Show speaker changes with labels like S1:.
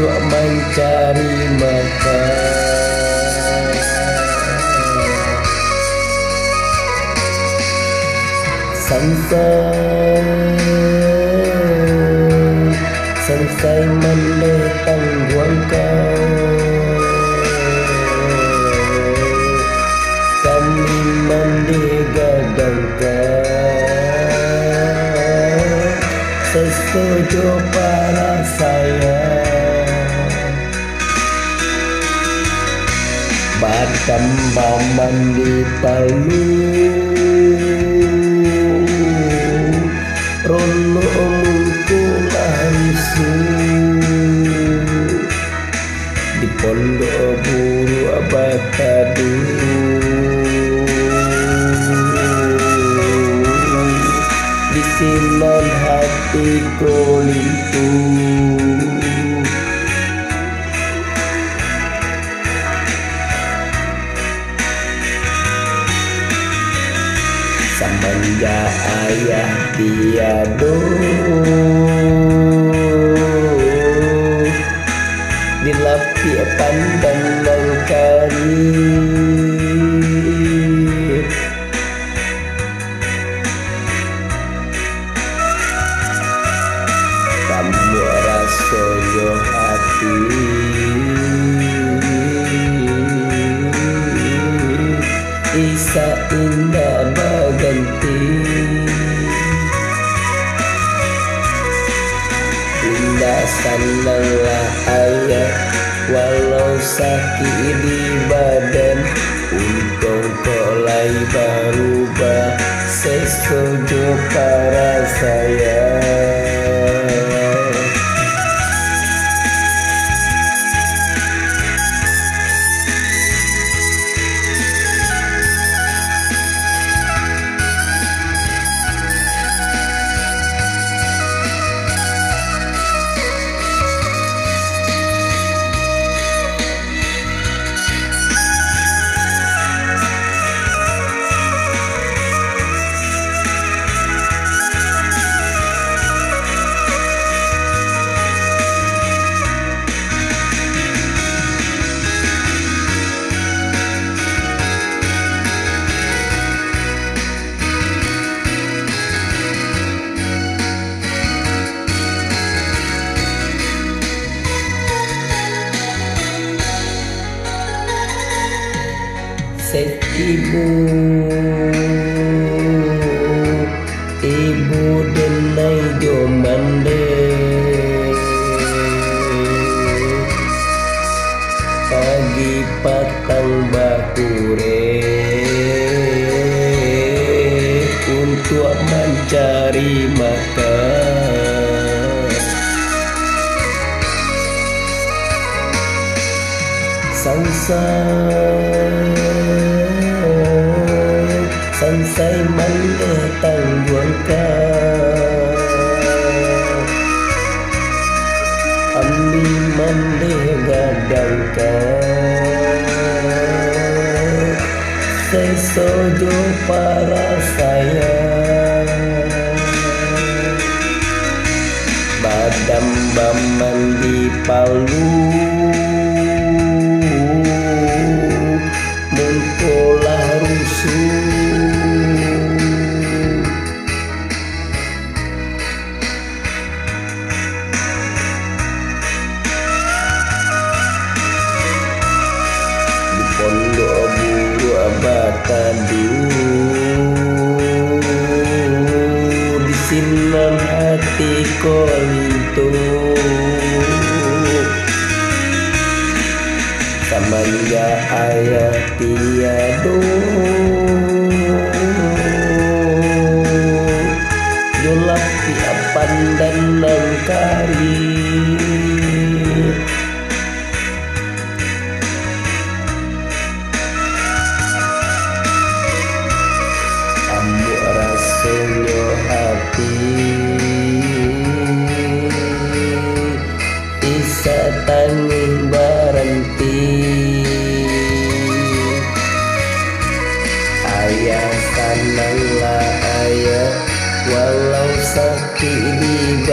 S1: untuk mencari makan. Selesai mendatang buang kau, kami mendigadangkan setuju para sayang. Batam baman di Palu, rono mungkulah isu di pondok buru Abatadu. Di sinan hatiku lintu, semenjak ayah tiada dilapi pandang langkari. Kamu rasoyo hati isa indah baganti, indah sananglah ayah walau sakit di badan. Untung kolai berubah setuju para sayang. Ibu denai jomande, pagi patang bakure untuk mencari makan. Selesai mendatang buang kau, kami mendigadangkan setuju para sayang. Badam baman di Palu, mungkulah rusuh. Pondok buru Abatadu, di sinan hatiku lintu, semenjak ayah tiada julap tiapan dan nangkari. Rasulyo hati isa tanging berhenti, ayah sananglah ayah walau sakit di